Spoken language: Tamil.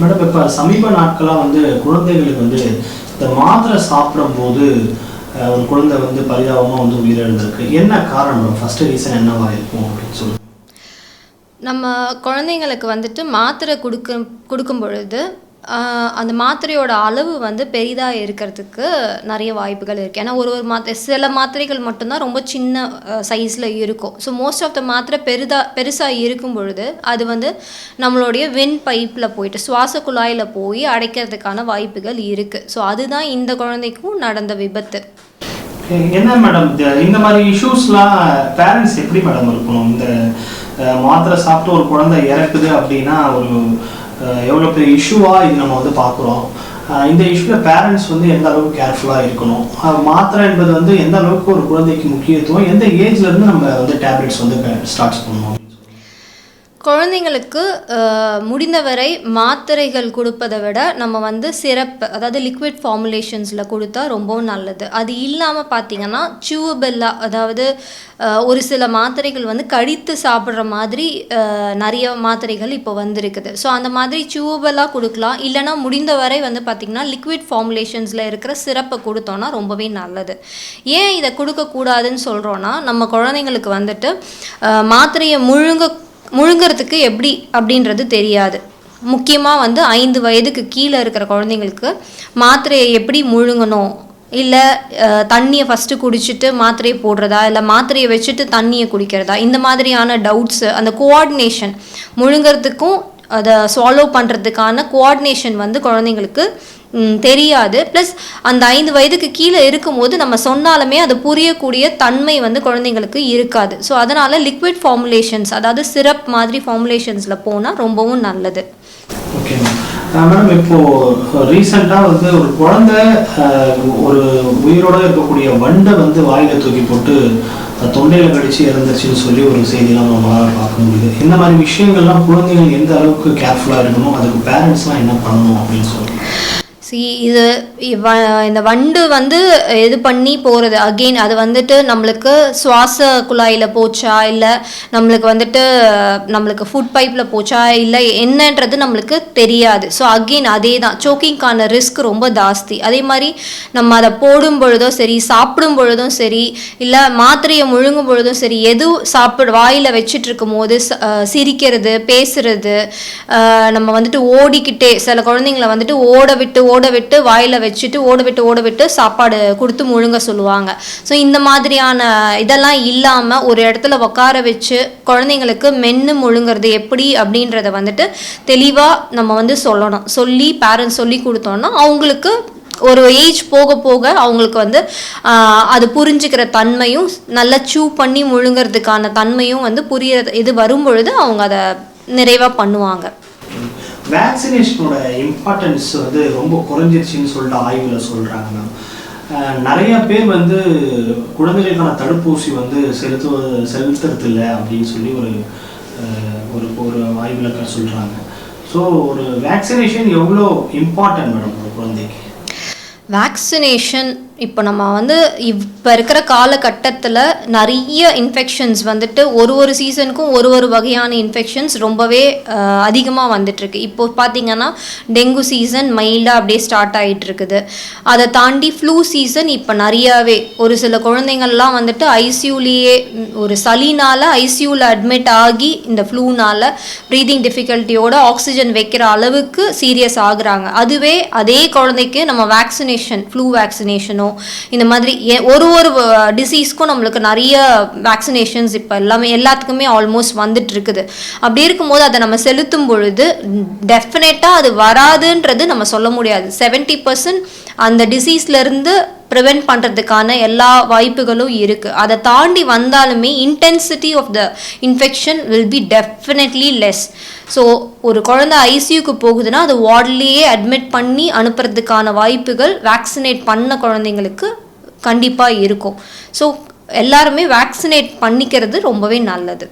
மேடம் இப்போ சமீப நாட்களாக வந்து குழந்தைகளுக்கு வந்து இந்த மாத்திரை சாப்பிடும்போது ஒரு குழந்தை வந்து பரிதாபமாக வந்து உயிரிழந்திருக்கு. என்ன காரணம்? ஃபர்ஸ்ட் ரீசன் என்னவா இருக்கும் அப்படின்னு சொல்லுங்கள். நம்ம குழந்தைங்களுக்கு வந்துட்டு மாத்திரை கொடுக்கும் பொழுது அந்த மாத்திரையோட அளவு வந்து பெரிதாக இருக்கிறதுக்கு நிறைய வாய்ப்புகள் இருக்குது. ஏன்னா ஒரு சில மாத்திரைகள் மட்டும்தான் ரொம்ப சின்ன சைஸில் இருக்கும். ஸோ மோஸ்ட் ஆஃப் த மாத்திரை பெருசாக இருக்கும் பொழுது அது வந்து நம்மளுடைய வென் பைப்பில் போயிட்டு சுவாச குழாயில் போய் அடைக்கிறதுக்கான வாய்ப்புகள் இருக்குது. ஸோ அதுதான் இந்த குழந்தைக்கும் நடந்த விபத்து. என்ன மேடம் இந்த மாதிரி இஷ்யூஸ்லாம் பேரண்ட்ஸ் எப்படி மேடம் இருக்கணும்? இந்த மாத்திரை சாப்பிட்டு ஒரு குழந்தை இறக்குது அப்படின்னா ஒரு எவ்வளோ பெரிய இஷ்யூவாக இது நம்ம வந்து பார்க்குறோம். இந்த இஷ்யூவில் பேரண்ட்ஸ் வந்து எந்த அளவுக்கு கேர்ஃபுல்லாக இருக்கணும்? மாத்திரை என்பது வந்து எந்த அளவுக்கு ஒரு குழந்தைக்கு முக்கியத்துவம், எந்த ஏஜ்லேருந்து நம்ம வந்து டேப்லெட்ஸ் வந்து ஸ்டார்ட் பண்ணணும்? குழந்தைங்களுக்கு முடிந்தவரை மாத்திரைகள் கொடுப்பதை விட நம்ம வந்து சிரப், அதாவது லிக்விட் ஃபார்முலேஷன்ஸில் கொடுத்தா ரொம்பவும் நல்லது. அது இல்லாமல் பார்த்திங்கன்னா சியூவபெல்லாக, அதாவது ஒரு சில மாத்திரைகள் வந்து கடித்து சாப்பிட்ற மாதிரி நிறைய மாத்திரைகள் இப்போ வந்திருக்குது. ஸோ அந்த மாதிரி சியூவபெல்லாக கொடுக்கலாம். இல்லைனா முடிந்தவரை வந்து பார்த்திங்கன்னா லிக்விட் ஃபார்முலேஷன்ஸில் இருக்கிற சிரப்பை கொடுத்தோன்னா ரொம்பவே நல்லது. ஏன் இதை கொடுக்கக்கூடாதுன்னு சொல்கிறோன்னா, நம்ம குழந்தைங்களுக்கு வந்துட்டு மாத்திரையை முழுங்கிறதுக்கு எப்படி அப்படின்றது தெரியாது. முக்கியமாக வந்து 5 வயதுக்கு கீழே இருக்கிற குழந்தைங்களுக்கு மாத்திரையை எப்படி முழுங்கணும், இல்லை தண்ணியை ஃபஸ்ட்டு குடிச்சிட்டு மாத்திரையை போடுறதா, இல்லை மாத்திரையை வச்சுட்டு தண்ணியை குடிக்கிறதா, இந்த மாதிரியான டவுட்ஸு, அந்த கோஆர்டினேஷன் முழுங்கிறதுக்கும் அதை சால்வ் பண்ணுறதுக்கான கோஆர்டினேஷன் வந்து குழந்தைங்களுக்கு தெரியாது. ப்ளஸ் அந்த 5 வயதுக்கு கீழே இருக்கும்போது நம்ம சொன்னாலுமே அது புரியக்கூடிய தன்மை வந்து குழந்தைங்களுக்கு இருக்காது. ஸோ அதனால் லிக்விட் ஃபார்முலேஷன்ஸ், அதாவது சிரப் மாதிரி ஃபார்முலேஷன்ஸில் போனால் ரொம்பவும் நல்லது. ஓகே மேடம், இப்போது ரீசெண்டாக வந்து ஒரு குழந்தை ஒரு உயிரோடு இருக்கக்கூடிய வண்டை வந்து வாயில் தூக்கி போட்டு தொண்டையில் கடிச்சு இறந்துருச்சுன்னு சொல்லி ஒரு செய்தியெல்லாம் நம்மளால் பார்க்க முடியுது. இந்த மாதிரி விஷயங்கள்லாம் குழந்தைகள் எந்த அளவுக்கு கேர்ஃபுல்லாக இருக்கணும், அதுக்கு பேரண்ட்ஸ்லாம் என்ன பண்ணணும் அப்படின்னு சொல்லி இந்த வண்டு வந்து இது பண்ணி போகிறது அகெயின் அது வந்துட்டு நம்மளுக்கு சுவாச குழாயில் போச்சா, இல்லை நம்மளுக்கு ஃபுட் பைப்பில் போச்சா, இல்லை என்னன்றது நம்மளுக்கு தெரியாது. ஸோ அகெயின் அதே தான், சோக்கிங்கான ரிஸ்க் ரொம்ப ஜாஸ்தி. அதே மாதிரி நம்ம அதை போடும் பொழுதும் சரி, சாப்பிடும் பொழுதும் சரி, இல்லை மாத்திரையை முழுங்கும் பொழுதும் சரி, வாயில் வச்சுட்டு இருக்கும் போது சிரிக்கிறது, பேசுறது, நம்ம வந்துட்டு ஓடிக்கிட்டே, சில குழந்தைங்களை வந்துட்டு ஓட விட்டு வாயில் வச்சுட்டு ஓட விட்டு சாப்பாடு கொடுத்து முழுங்க சொல்லுவாங்க. ஸோ இந்த மாதிரியான இதெல்லாம் இல்லாமல் ஒரு இடத்துல உட்கார வச்சு குழந்தைங்களுக்கு மென்று முழுங்கிறது எப்படி அப்படின்றத வந்துட்டு தெளிவாக நம்ம வந்து சொல்லி பேரண்ட்ஸ் சொல்லி கொடுத்தோன்னா அவங்களுக்கு ஒரு ஏஜ் போக போக அவங்களுக்கு வந்து அது புரிஞ்சுக்கிற தன்மையும், நல்லா சூ பண்ணி முழுங்கிறதுக்கான தன்மையும் வந்து இது வரும்பொழுது அவங்க அதை நிறைவாக பண்ணுவாங்க. வேக்சினேஷனோட இம்பார்ட்டன்ஸ் வந்து ரொம்ப குறைஞ்சிருச்சுன்னு சொல்லிட்டு ஆய்வில் சொல்கிறாங்க மேம். நிறைய பேர் வந்து குழந்தைகளுக்கான தடுப்பூசி வந்து செலுத்துறது இல்லை அப்படின்னு சொல்லி ஒரு ஆய்வில் சொல்கிறாங்க. ஸோ ஒரு வேக்சினேஷன் எவ்வளோ இம்பார்ட்டன்ட் மேடம் ஒரு குழந்தைக்கு? வேக்சினேஷன் இப்போ நம்ம வந்து இப்போ இருக்கிற காலகட்டத்தில் நிறைய இன்ஃபெக்ஷன்ஸ் வந்துட்டு ஒரு சீசனுக்கும் ஒரு வகையான இன்ஃபெக்ஷன்ஸ் ரொம்பவே அதிகமாக வந்துட்டுருக்கு. இப்போது பார்த்திங்கன்னா டெங்கு சீசன் மைல்டாக அப்படியே ஸ்டார்ட் ஆகிட்டு இருக்குது. அதை தாண்டி ஃப்ளூ சீசன் இப்போ நிறையாவே, ஒரு சில குழந்தைங்கள்லாம் வந்துட்டு ஐசியூலேயே ஒரு சளினால் ஐசியூவில் அட்மிட் ஆகி இந்த ஃப்ளூனால் ப்ரீதிங் டிஃபிகல்ட்டியோட ஆக்சிஜன் வைக்கிற அளவுக்கு சீரியஸ் ஆகுறாங்க. அதுவே அதே குழந்தைக்கு நம்ம வேக்சினேஷன், ஃப்ளூ வேக்சினேஷனோ இந்த மாதிரி ஒரு டிசீஸ்க்கும் நம்மளுக்கு நிறைய வேக்சினேஷன்ஸ் இப்போ எல்லாத்துக்குமே ஆல்மோஸ்ட் வந்துட்டு இருக்குது. அப்படி இருக்கும்போது அதை நம்ம செலுத்தும் பொழுது டெஃபினட்டாக அது வராதுன்றது நம்ம சொல்ல முடியாது. 70% அந்த டிசீஸ்லேருந்து ப்ரிவென்ட் பண்ணுறதுக்கான எல்லா வாய்ப்புகளும் இருக்குது. அதை தாண்டி வந்தாலுமே intensity of the infection will be definitely less. So ஒரு குழந்தை ஐசியூக்கு போகுதுன்னா அது வார்ட்லேயே அட்மிட் பண்ணி அனுப்புறதுக்கான வாய்ப்புகள் வேக்சினேட் பண்ண குழந்தைங்களுக்கு கண்டிப்பாக இருக்கும். ஸோ எல்லாருமே வேக்சினேட் பண்ணிக்கிறது ரொம்பவே நல்லது.